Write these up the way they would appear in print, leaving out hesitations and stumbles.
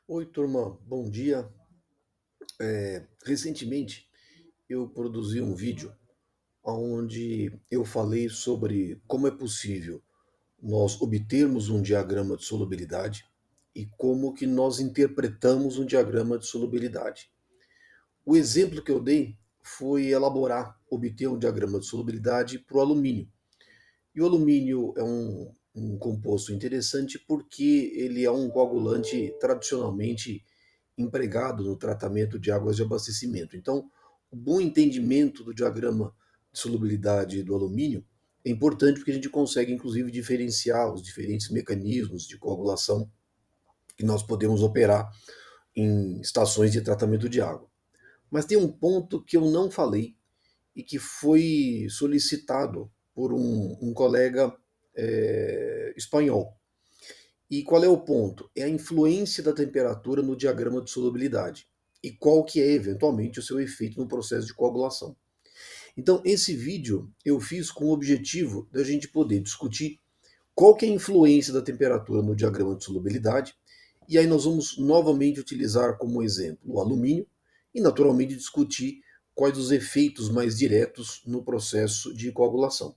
Oi, turma, bom dia. Recentemente eu produzi um vídeo onde eu falei sobre como é possível nós obtermos um diagrama de solubilidade e como que nós interpretamos um diagrama de solubilidade. O exemplo que eu dei foi obter um diagrama de solubilidade para o alumínio. E o alumínio é um composto interessante porque ele é um coagulante tradicionalmente empregado no tratamento de águas de abastecimento. Então, o bom entendimento do diagrama de solubilidade do alumínio é importante porque a gente consegue, inclusive, diferenciar os diferentes mecanismos de coagulação que nós podemos operar em estações de tratamento de água. Mas tem um ponto que eu não falei e que foi solicitado por um colega espanhol. E qual é o ponto? É a influência da temperatura no diagrama de solubilidade e qual que é eventualmente o seu efeito no processo de coagulação. Então, esse vídeo eu fiz com o objetivo da gente poder discutir qual que é a influência da temperatura no diagrama de solubilidade, e aí nós vamos novamente utilizar como exemplo o alumínio e naturalmente discutir quais os efeitos mais diretos no processo de coagulação.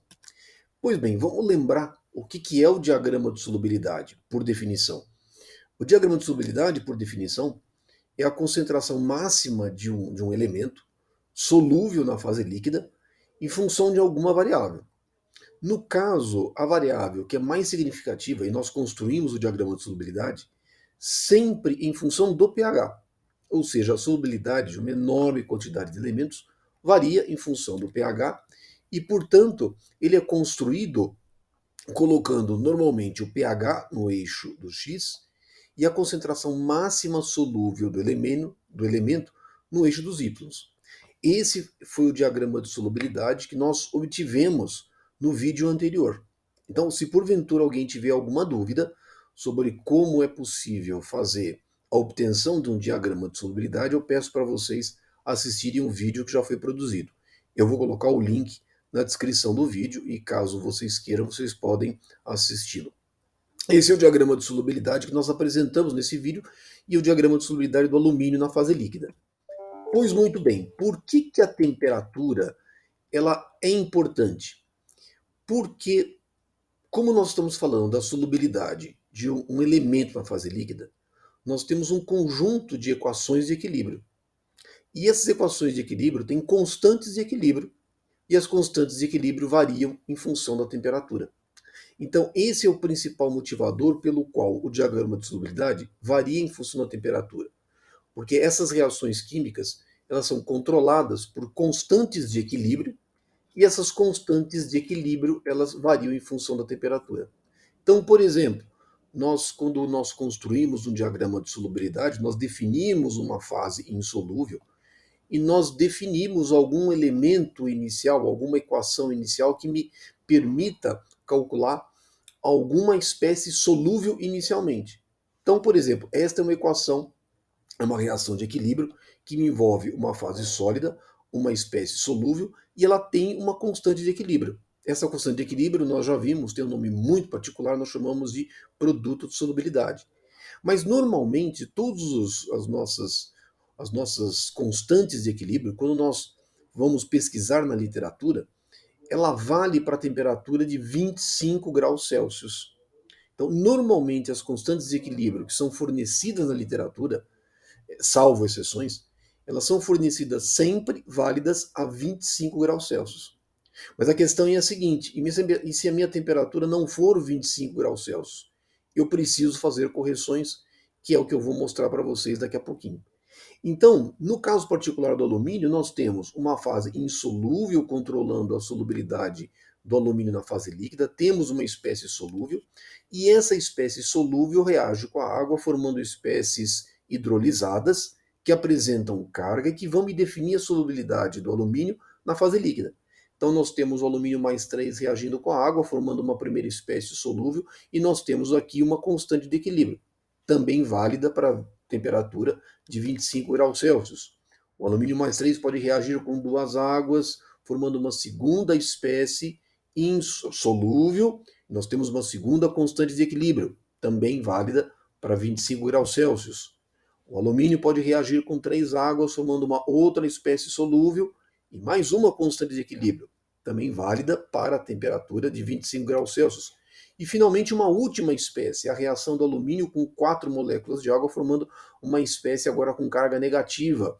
Pois bem, vamos lembrar o que é o diagrama de solubilidade, por definição. O diagrama de solubilidade, por definição, é a concentração máxima de um elemento solúvel na fase líquida em função de alguma variável. No caso, a variável que é mais significativa, e nós construímos o diagrama de solubilidade, sempre em função do pH. Ou seja, a solubilidade de uma enorme quantidade de elementos varia em função do pH e, portanto, ele é construído colocando normalmente o pH no eixo do X e a concentração máxima solúvel do elemento no eixo dos Y. Esse foi o diagrama de solubilidade que nós obtivemos no vídeo anterior. Então, se porventura alguém tiver alguma dúvida sobre como é possível fazer a obtenção de um diagrama de solubilidade, eu peço para vocês assistirem um vídeo que já foi produzido. Eu vou colocar o link na descrição do vídeo e caso vocês queiram, vocês podem assisti-lo. Esse é o diagrama de solubilidade que nós apresentamos nesse vídeo e o diagrama de solubilidade do alumínio na fase líquida. Pois muito bem, por que a temperatura ela é importante? Porque, como nós estamos falando da solubilidade de um elemento na fase líquida, nós temos um conjunto de equações de equilíbrio. E essas equações de equilíbrio têm constantes de equilíbrio, e as constantes de equilíbrio variam em função da temperatura. Então, esse é o principal motivador pelo qual o diagrama de solubilidade varia em função da temperatura. Porque essas reações químicas elas são controladas por constantes de equilíbrio e essas constantes de equilíbrio elas variam em função da temperatura. Então, por exemplo, quando nós construímos um diagrama de solubilidade, nós definimos uma fase insolúvel e nós definimos algum elemento inicial, alguma equação inicial que me permita calcular alguma espécie solúvel inicialmente. Então, por exemplo, esta é uma equação, é uma reação de equilíbrio que me envolve uma fase sólida, uma espécie solúvel e ela tem uma constante de equilíbrio. Essa constante de equilíbrio nós já vimos, tem um nome muito particular, nós chamamos de produto de solubilidade. Mas normalmente as nossas constantes de equilíbrio, quando nós vamos pesquisar na literatura, ela vale para a temperatura de 25 graus Celsius. Então, normalmente as constantes de equilíbrio que são fornecidas na literatura, salvo exceções, elas são fornecidas sempre válidas a 25 graus Celsius. Mas a questão é a seguinte: e se a minha temperatura não for 25 graus Celsius? Eu preciso fazer correções, que é o que eu vou mostrar para vocês daqui a pouquinho. Então, no caso particular do alumínio, nós temos uma fase insolúvel controlando a solubilidade do alumínio na fase líquida, temos uma espécie solúvel, e essa espécie solúvel reage com a água, formando espécies hidrolisadas que apresentam carga e que vão me definir a solubilidade do alumínio na fase líquida. Então, nós temos o alumínio mais 3 reagindo com a água, formando uma primeira espécie solúvel, e nós temos aqui uma constante de equilíbrio, também válida para temperatura de 25 graus Celsius. O alumínio mais 3 pode reagir com duas águas, formando uma segunda espécie insolúvel. Nós temos uma segunda constante de equilíbrio, também válida para 25 graus Celsius. O alumínio pode reagir com 3 águas, formando uma outra espécie solúvel e mais uma constante de equilíbrio, também válida para a temperatura de 25 graus Celsius. E finalmente uma última espécie, a reação do alumínio com 4 moléculas de água, formando uma espécie agora com carga negativa.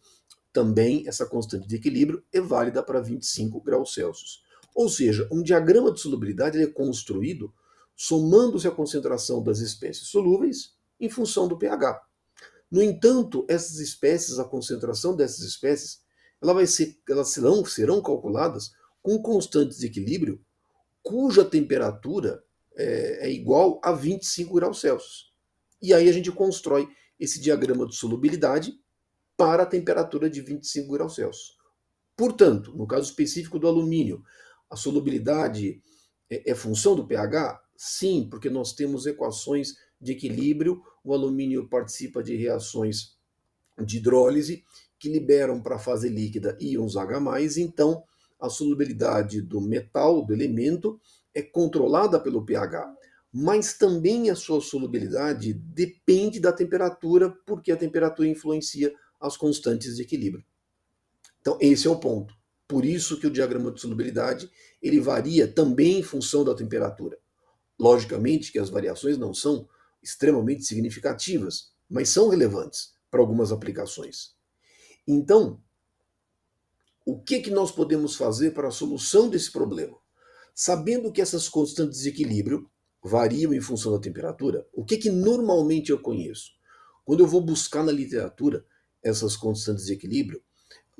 Também essa constante de equilíbrio é válida para 25 graus Celsius. Ou seja, um diagrama de solubilidade é construído somando-se a concentração das espécies solúveis em função do pH. No entanto, essas espécies, a concentração dessas espécies, elas serão calculadas com constantes de equilíbrio cuja temperatura é igual a 25 graus Celsius. E aí a gente constrói esse diagrama de solubilidade para a temperatura de 25 graus Celsius. Portanto, no caso específico do alumínio, a solubilidade é função do pH? Sim, porque nós temos equações de equilíbrio, o alumínio participa de reações de hidrólise que liberam para a fase líquida íons H+, então a solubilidade do metal, do elemento, é controlada pelo pH. Mas também a sua solubilidade depende da temperatura, porque a temperatura influencia as constantes de equilíbrio. Então, esse é o ponto. Por isso que o diagrama de solubilidade ele varia também em função da temperatura. Logicamente que as variações não são extremamente significativas, mas são relevantes para algumas aplicações. Então, o que nós podemos fazer para a solução desse problema? Sabendo que essas constantes de equilíbrio variam em função da temperatura, o que normalmente eu conheço? Quando eu vou buscar na literatura essas constantes de equilíbrio,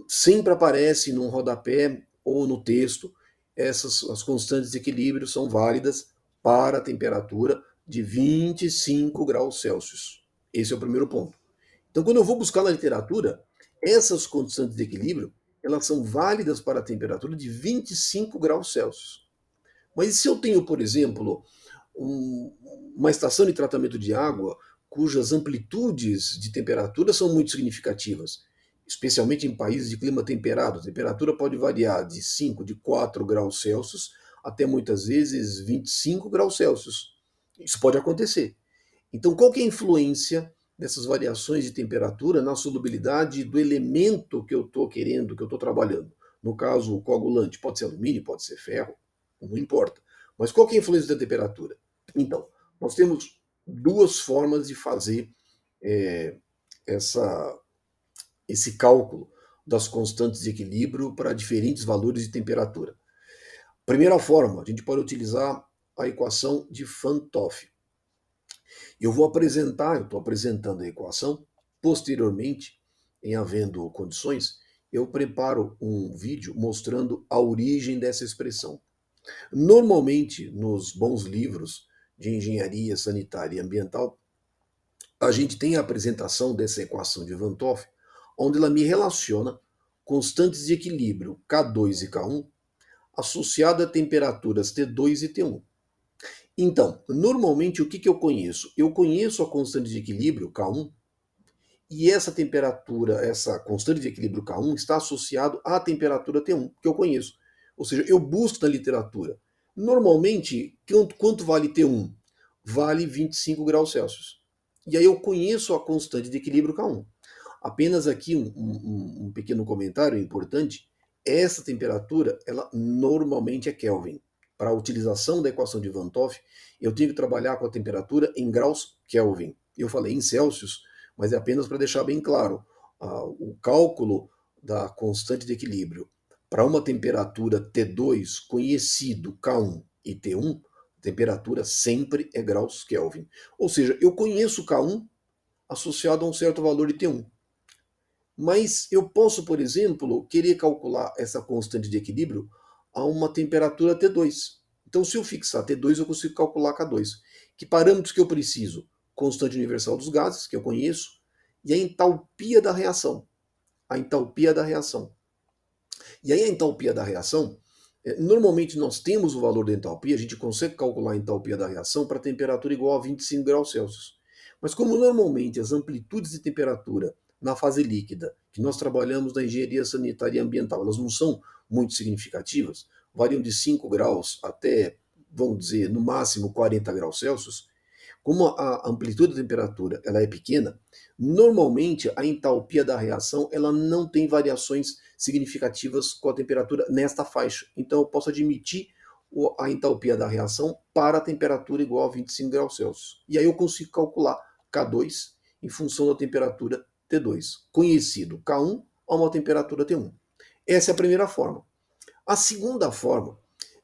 sempre aparece num rodapé ou no texto, as constantes de equilíbrio são válidas para a temperatura de 25 graus Celsius. Esse é o primeiro ponto. Então, quando eu vou buscar na literatura, essas constantes de equilíbrio, elas são válidas para a temperatura de 25 graus Celsius. Mas e se eu tenho, por exemplo, uma estação de tratamento de água cujas amplitudes de temperatura são muito significativas, especialmente em países de clima temperado, a temperatura pode variar de 5, de 4 graus Celsius até muitas vezes 25 graus Celsius. Isso pode acontecer. Então, qual que é a influência dessas variações de temperatura na solubilidade do elemento que eu estou querendo, que eu estou trabalhando? No caso, o coagulante pode ser alumínio, pode ser ferro, não importa. Mas qual que é a influência da temperatura? Então, nós temos duas formas de fazer esse cálculo das constantes de equilíbrio para diferentes valores de temperatura. Primeira forma, a gente pode utilizar a equação de Van 't Hoff. Eu estou apresentando a equação, posteriormente, em havendo condições, eu preparo um vídeo mostrando a origem dessa expressão. Normalmente, nos bons livros de engenharia sanitária e ambiental, a gente tem a apresentação dessa equação de Van 't Hoff, onde ela me relaciona constantes de equilíbrio K2 e K1 associado a temperaturas T2 e T1. Então, normalmente o que eu conheço? Eu conheço a constante de equilíbrio K1 e essa temperatura, essa constante de equilíbrio K1 está associado à temperatura T1, que eu conheço. Ou seja, eu busco na literatura. Normalmente, quanto vale T1? Vale 25 graus Celsius. E aí eu conheço a constante de equilíbrio K1. Apenas aqui um pequeno comentário importante. Essa temperatura, ela normalmente é Kelvin. Para a utilização da equação de Van 't Hoff, eu tenho que trabalhar com a temperatura em graus Kelvin. Eu falei em Celsius, mas é apenas para deixar bem claro. O cálculo da constante de equilíbrio para uma temperatura T2, conhecido K1 e T1, a temperatura sempre é graus Kelvin. Ou seja, eu conheço K1 associado a um certo valor de T1. Mas eu posso, por exemplo, querer calcular essa constante de equilíbrio a uma temperatura T2. Então, se eu fixar T2, eu consigo calcular K2. Que parâmetros que eu preciso? Constante universal dos gases, que eu conheço, e a entalpia da reação. A entalpia da reação. E aí a entalpia da reação, normalmente nós temos o valor da entalpia, a gente consegue calcular a entalpia da reação para temperatura igual a 25 graus Celsius. Mas como normalmente as amplitudes de temperatura na fase líquida, que nós trabalhamos na engenharia sanitária e ambiental, elas não são muito significativas, variam de 5 graus até, vamos dizer, no máximo 40 graus Celsius, Como a amplitude da temperatura ela é pequena, normalmente a entalpia da reação ela não tem variações significativas com a temperatura nesta faixa. Então eu posso admitir a entalpia da reação para a temperatura igual a 25 graus Celsius. E aí eu consigo calcular K2 em função da temperatura T2, conhecido K1 a uma temperatura T1. Essa é a primeira forma. A segunda forma,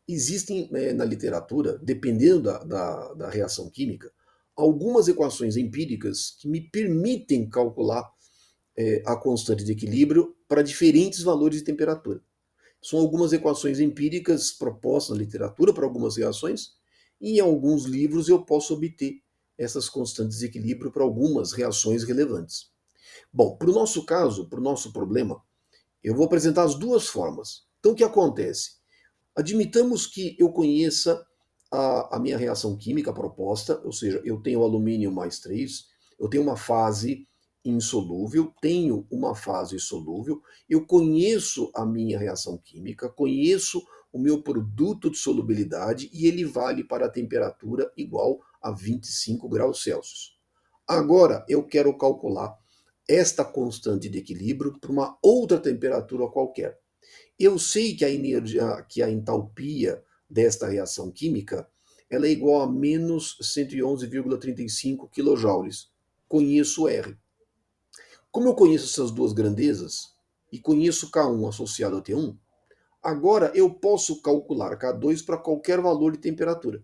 existem na literatura, dependendo da reação química, algumas equações empíricas que me permitem calcular a constante de equilíbrio para diferentes valores de temperatura. São algumas equações empíricas propostas na literatura para algumas reações, e em alguns livros eu posso obter essas constantes de equilíbrio para algumas reações relevantes. Bom, para o nosso caso, para o nosso problema, eu vou apresentar as duas formas. Então, o que acontece? Admitamos que eu conheça a minha reação química proposta, ou seja, eu tenho alumínio mais 3, eu tenho uma fase insolúvel, tenho uma fase solúvel, eu conheço a minha reação química, conheço o meu produto de solubilidade e ele vale para a temperatura igual a 25 graus Celsius. Agora eu quero calcular esta constante de equilíbrio para uma outra temperatura qualquer. Eu sei que a energia, que a entalpia desta reação química, ela é igual a menos 111,35 kJ. Conheço R. Como eu conheço essas duas grandezas e conheço K1 associado a T1, agora eu posso calcular K2 para qualquer valor de temperatura.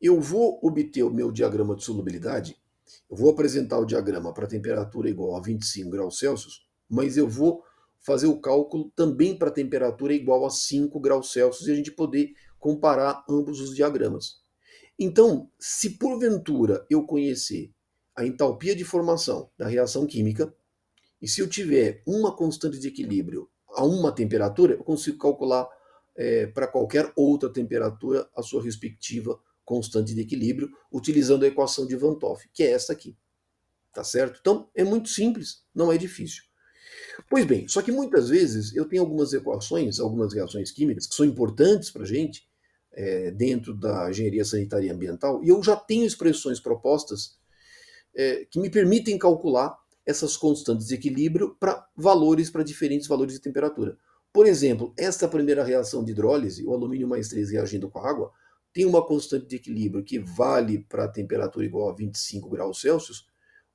Eu vou obter o meu diagrama de solubilidade, eu vou apresentar o diagrama para temperatura igual a 25 graus Celsius, mas eu vou fazer o cálculo também para temperatura igual a 5 graus Celsius e a gente poder comparar ambos os diagramas. Então, se porventura eu conhecer a entalpia de formação da reação química, e se eu tiver uma constante de equilíbrio a uma temperatura, eu consigo calcular para qualquer outra temperatura a sua respectiva constante de equilíbrio, utilizando a equação de Van 't Hoff, que é essa aqui. Tá certo? Então, é muito simples, não é difícil. Pois bem, só que muitas vezes eu tenho algumas equações, algumas reações químicas que são importantes para a gente, dentro da engenharia sanitária e ambiental, e eu já tenho expressões propostas que me permitem calcular essas constantes de equilíbrio para diferentes valores de temperatura. Por exemplo, esta primeira reação de hidrólise, o alumínio mais 3 reagindo com a água, tem uma constante de equilíbrio que vale para a temperatura igual a 25 graus Celsius,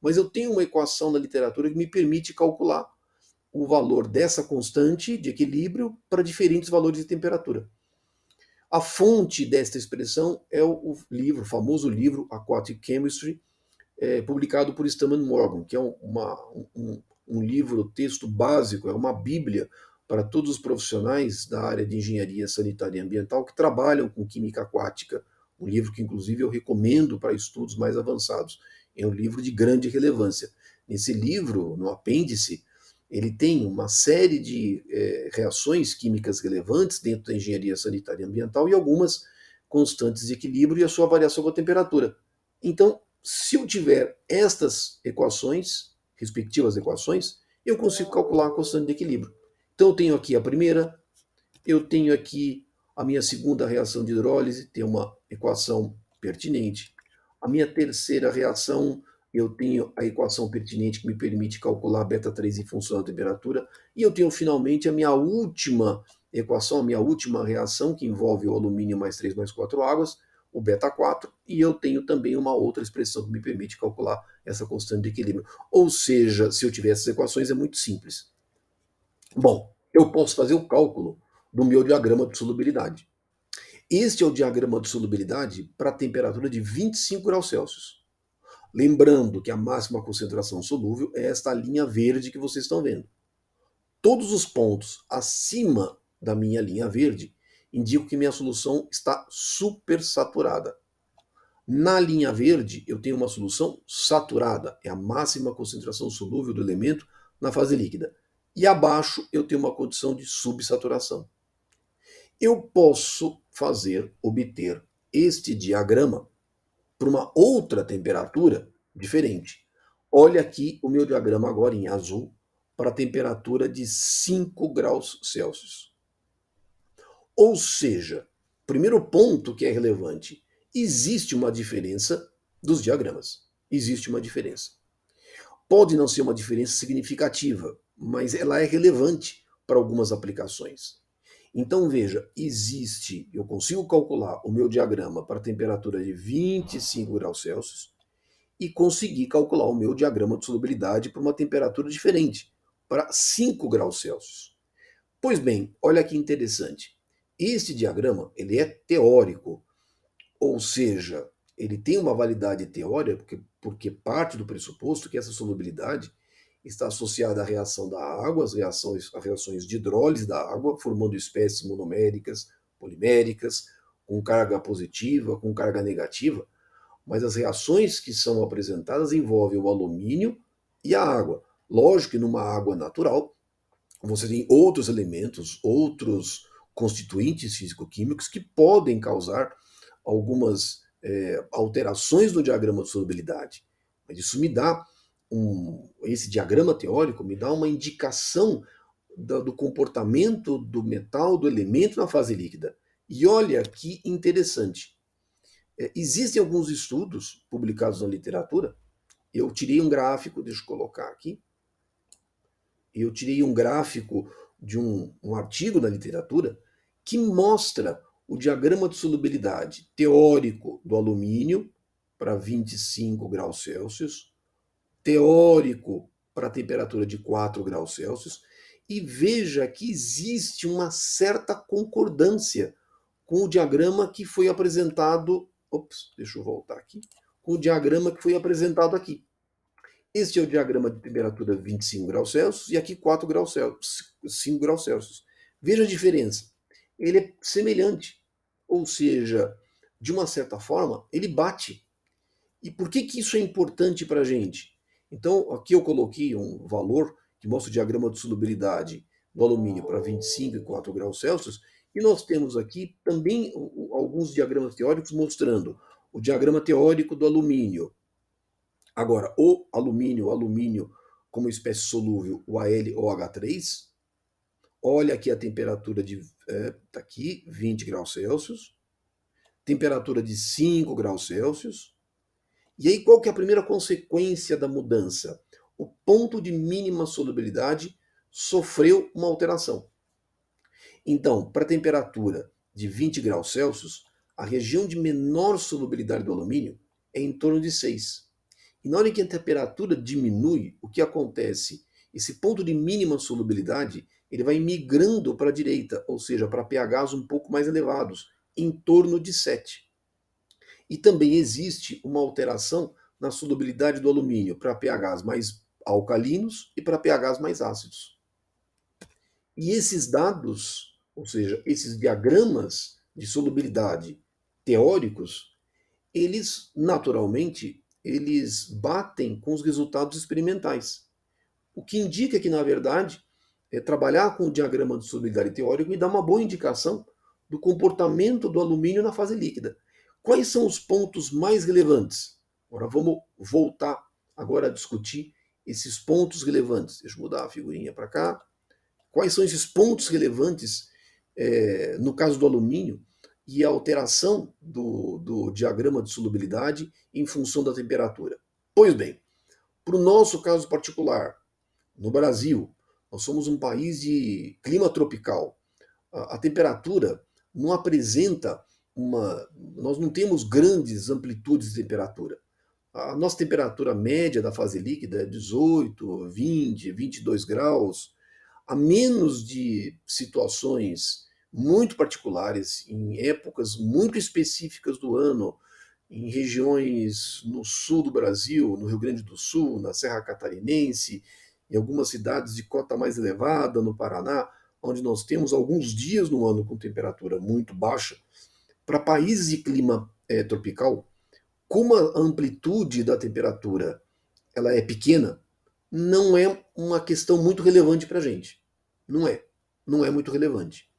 mas eu tenho uma equação na literatura que me permite calcular o valor dessa constante de equilíbrio para diferentes valores de temperatura. A fonte desta expressão é o livro, o famoso livro Aquatic Chemistry, publicado por Stanman Morgan, que é um livro, texto básico, é uma bíblia para todos os profissionais da área de engenharia sanitária e ambiental que trabalham com química aquática. Um livro que, inclusive, eu recomendo para estudos mais avançados. É um livro de grande relevância. Nesse livro, no apêndice, ele tem uma série de reações químicas relevantes dentro da engenharia sanitária e ambiental e algumas constantes de equilíbrio e a sua variação com a temperatura. Então, se eu tiver estas equações, respectivas equações, eu consigo calcular a constante de equilíbrio. Então eu tenho aqui a primeira, eu tenho aqui a minha segunda reação de hidrólise, tem uma equação pertinente. A minha terceira reação, eu tenho a equação pertinente que me permite calcular beta-3 em função da temperatura. E eu tenho finalmente a minha última equação, a minha última reação, que envolve o alumínio mais 3 mais 4 águas, o beta-4, e eu tenho também uma outra expressão que me permite calcular essa constante de equilíbrio. Ou seja, se eu tiver essas equações, é muito simples. Bom, eu posso fazer o cálculo do meu diagrama de solubilidade. Este é o diagrama de solubilidade para a temperatura de 25 graus Celsius. Lembrando que a máxima concentração solúvel é esta linha verde que vocês estão vendo. Todos os pontos acima da minha linha verde indicam que minha solução está supersaturada. Na linha verde, eu tenho uma solução saturada, é a máxima concentração solúvel do elemento na fase líquida. E abaixo, eu tenho uma condição de subsaturação. Eu posso obter este diagrama para uma outra temperatura diferente. Olha aqui o meu diagrama agora em azul para a temperatura de 5 graus Celsius. Ou seja, primeiro ponto que é relevante, existe uma diferença dos diagramas. Existe uma diferença. Pode não ser uma diferença significativa, mas ela é relevante para algumas aplicações. Então veja, eu consigo calcular o meu diagrama para temperatura de 25 graus Celsius e conseguir calcular o meu diagrama de solubilidade para uma temperatura diferente, para 5 graus Celsius. Pois bem, olha que interessante. Este diagrama, ele é teórico, ou seja, ele tem uma validade teórica porque parte do pressuposto que essa solubilidade está associada à reação da água, às reações de hidrólise da água, formando espécies monoméricas, poliméricas, com carga positiva, com carga negativa, mas as reações que são apresentadas envolvem o alumínio e a água. Lógico que numa água natural, você tem outros elementos, outros constituintes físico-químicos que podem causar algumas alterações no diagrama de solubilidade. Mas isso me dá esse diagrama teórico me dá uma indicação do comportamento do metal, do elemento na fase líquida. E olha que interessante. Existem alguns estudos publicados na literatura. Eu tirei um gráfico, deixa eu colocar aqui. Eu tirei um gráfico de um artigo da literatura que mostra o diagrama de solubilidade teórico do alumínio para 25 graus Celsius, teórico para a temperatura de 4 graus Celsius, e veja que existe uma certa concordância com o diagrama que foi apresentado. Deixa eu voltar aqui. Com o diagrama que foi apresentado aqui. Este é o diagrama de temperatura 25 graus Celsius e aqui 4 graus Celsius, 5 graus Celsius. Veja a diferença. Ele é semelhante, ou seja, de uma certa forma, ele bate. E por que isso é importante para a gente? Então, aqui eu coloquei um valor que mostra o diagrama de solubilidade do alumínio para 25 e 4 graus Celsius, e nós temos aqui também alguns diagramas teóricos mostrando o diagrama teórico do alumínio. Agora, o alumínio como espécie solúvel, o AlOH3, olha aqui a temperatura tá aqui, 20 graus Celsius, temperatura de 5 graus Celsius. E aí qual que é a primeira consequência da mudança? O ponto de mínima solubilidade sofreu uma alteração. Então, para a temperatura de 20 graus Celsius, a região de menor solubilidade do alumínio é em torno de 6. E na hora que a temperatura diminui, o que acontece? Esse ponto de mínima solubilidade ele vai migrando para a direita, ou seja, para pHs um pouco mais elevados, em torno de 7. E também existe uma alteração na solubilidade do alumínio para pHs mais alcalinos e para pHs mais ácidos. E esses dados, ou seja, esses diagramas de solubilidade teóricos, eles naturalmente eles batem com os resultados experimentais. O que indica que, na verdade, trabalhar com o diagrama de solubilidade teórico me dá uma boa indicação do comportamento do alumínio na fase líquida. Quais são os pontos mais relevantes? Agora vamos voltar agora a discutir esses pontos relevantes. Deixa eu mudar a figurinha para cá. Quais são esses pontos relevantes no caso do alumínio e a alteração do diagrama de solubilidade em função da temperatura? Pois bem, para o nosso caso particular, no Brasil, nós somos um país de clima tropical. A temperatura não apresenta nós não temos grandes amplitudes de temperatura. A nossa temperatura média da fase líquida é 18, 20, 22 graus, a menos de situações muito particulares, em épocas muito específicas do ano, em regiões no sul do Brasil, no Rio Grande do Sul, na Serra Catarinense, em algumas cidades de cota mais elevada, no Paraná, onde nós temos alguns dias no ano com temperatura muito baixa. Para países de clima tropical, como a amplitude da temperatura ela é pequena, não é uma questão muito relevante para a gente. Não é muito relevante.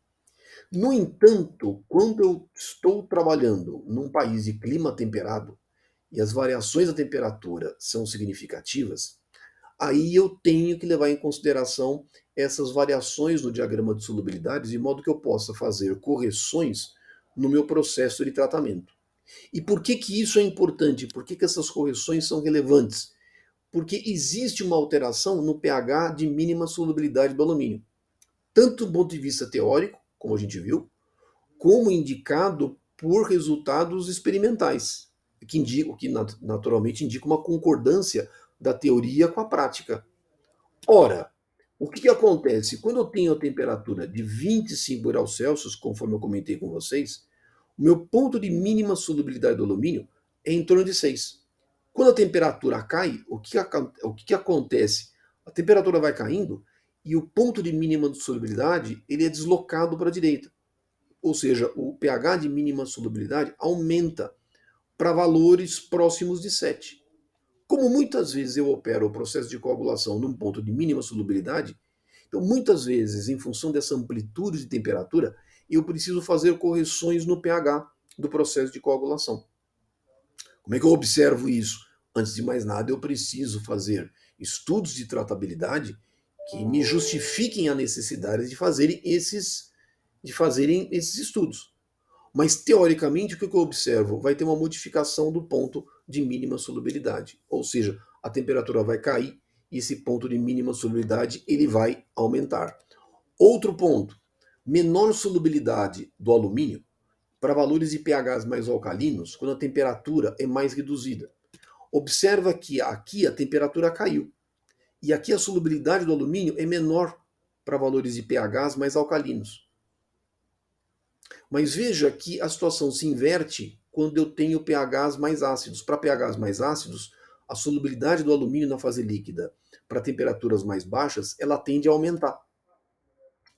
No entanto, quando eu estou trabalhando num país de clima temperado e as variações da temperatura são significativas, aí eu tenho que levar em consideração essas variações no diagrama de solubilidades, de modo que eu possa fazer correções no meu processo de tratamento. E por que que isso é importante? Por que que essas correções são relevantes? Porque existe uma alteração no pH de mínima solubilidade do alumínio, tanto do ponto de vista teórico, como a gente viu, como indicado por resultados experimentais, que naturalmente indica uma concordância da teoria com a prática. Ora, o que acontece? Quando eu tenho a temperatura de 25 graus Celsius, conforme eu comentei com vocês, o meu ponto de mínima solubilidade do alumínio é em torno de 6. Quando a temperatura cai, o que acontece? A temperatura vai caindo e o ponto de mínima de solubilidade ele é deslocado para a direita. Ou seja, o pH de mínima solubilidade aumenta para valores próximos de 7. Como muitas vezes eu opero o processo de coagulação num ponto de mínima solubilidade, então muitas vezes, em função dessa amplitude de temperatura, eu preciso fazer correções no pH do processo de coagulação. Como é que eu observo isso? Antes de mais nada, eu preciso fazer estudos de tratabilidade que me justifiquem a necessidade de fazerem esses estudos. Mas, teoricamente, o que eu observo? Vai ter uma modificação do ponto de mínima solubilidade. Ou seja, a temperatura vai cair e esse ponto de mínima solubilidade ele vai aumentar. Outro ponto, menor solubilidade do alumínio para valores de pHs mais alcalinos quando a temperatura é mais reduzida. Observa que aqui a temperatura caiu e aqui a solubilidade do alumínio é menor para valores de pHs mais alcalinos. Mas veja que a situação se inverte quando eu tenho pHs mais ácidos. Para pHs mais ácidos, a solubilidade do alumínio na fase líquida para temperaturas mais baixas, ela tende a aumentar,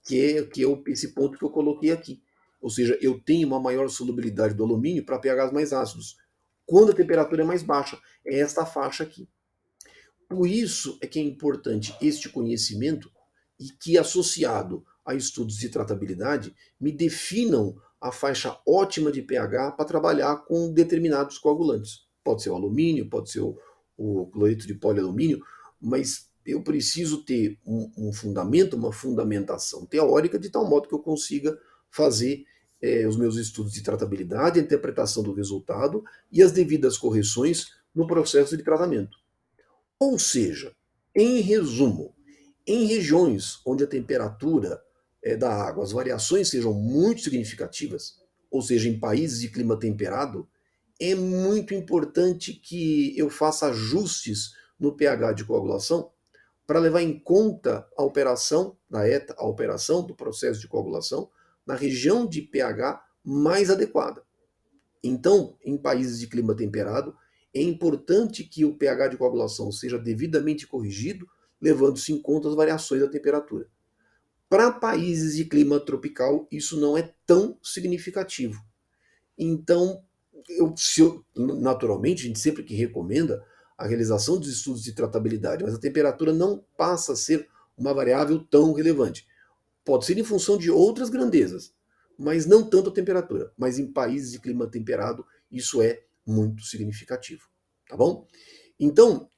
que é esse ponto que eu coloquei aqui. Ou seja, eu tenho uma maior solubilidade do alumínio para pHs mais ácidos. Quando a temperatura é mais baixa, é esta faixa aqui. Por isso é que é importante este conhecimento e que, associado a estudos de tratabilidade, me definam a faixa ótima de pH para trabalhar com determinados coagulantes. Pode ser o alumínio, pode ser o cloreto de polialumínio, mas eu preciso ter um fundamento, uma fundamentação teórica, de tal modo que eu consiga fazer os meus estudos de tratabilidade, a interpretação do resultado e as devidas correções no processo de tratamento. Ou seja, em resumo, em regiões onde a temperatura da água, as variações sejam muito significativas, ou seja, em países de clima temperado, é muito importante que eu faça ajustes no pH de coagulação para levar em conta a operação da ETA, a operação do processo de coagulação, na região de pH mais adequada. Então, em países de clima temperado, é importante que o pH de coagulação seja devidamente corrigido, levando-se em conta as variações da temperatura. Para países de clima tropical, isso não é tão significativo. Então, naturalmente, a gente sempre que recomenda a realização dos estudos de tratabilidade, mas a temperatura não passa a ser uma variável tão relevante. Pode ser em função de outras grandezas, mas não tanto a temperatura. Mas em países de clima temperado, isso é muito significativo. Tá bom? Então,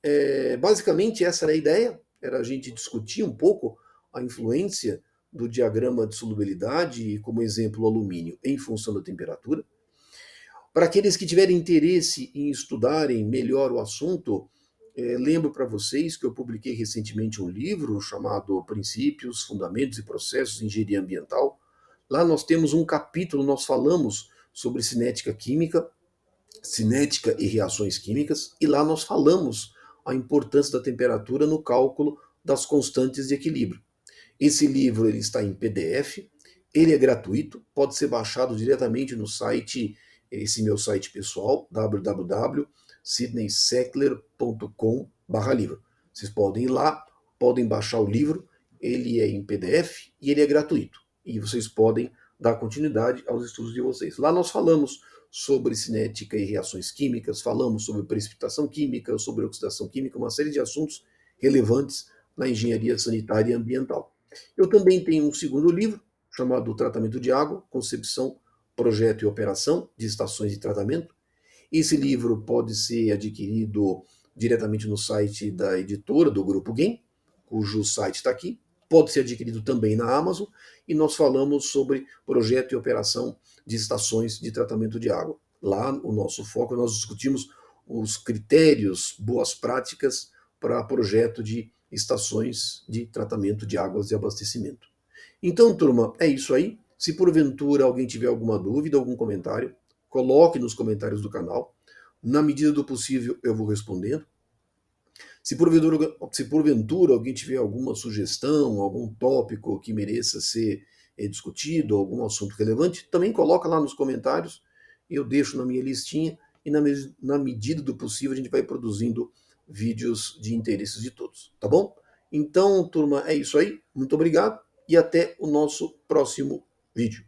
basicamente essa era a ideia, era a gente discutir um pouco a influência do diagrama de solubilidade e, como exemplo, o alumínio em função da temperatura. Para aqueles que tiverem interesse em estudarem melhor o assunto, lembro para vocês que eu publiquei recentemente um livro chamado Princípios, Fundamentos e Processos de Engenharia Ambiental. Lá nós temos um capítulo, nós falamos sobre cinética química, cinética e reações químicas, e lá nós falamos a importância da temperatura no cálculo das constantes de equilíbrio. Esse livro ele está em PDF, ele é gratuito, pode ser baixado diretamente no site, esse meu site pessoal, www.sidneyseckler.com/livro. Vocês podem ir lá, podem baixar o livro, ele é em PDF e ele é gratuito. E vocês podem dar continuidade aos estudos de vocês. Lá nós falamos sobre cinética e reações químicas, falamos sobre precipitação química, sobre oxidação química, uma série de assuntos relevantes na engenharia sanitária e ambiental. Eu também tenho um segundo livro, chamado Tratamento de Água, Concepção, Projeto e Operação de Estações de Tratamento. Esse livro pode ser adquirido diretamente no site da editora, do Grupo GEM, cujo site está aqui. Pode ser adquirido também na Amazon. E nós falamos sobre projeto e operação de estações de tratamento de água. Lá o nosso foco, nós discutimos os critérios, boas práticas para projeto de estações de tratamento de águas de abastecimento. Então, turma, é isso aí. Se porventura alguém tiver alguma dúvida, algum comentário, coloque nos comentários do canal. Na medida do possível, eu vou respondendo. Se porventura alguém tiver alguma sugestão, algum tópico que mereça ser discutido, algum assunto relevante, também coloca lá nos comentários, eu deixo na minha listinha e na medida do possível a gente vai produzindo vídeos de interesse de todos, tá bom? Então, turma, é isso aí. Muito obrigado e até o nosso próximo vídeo.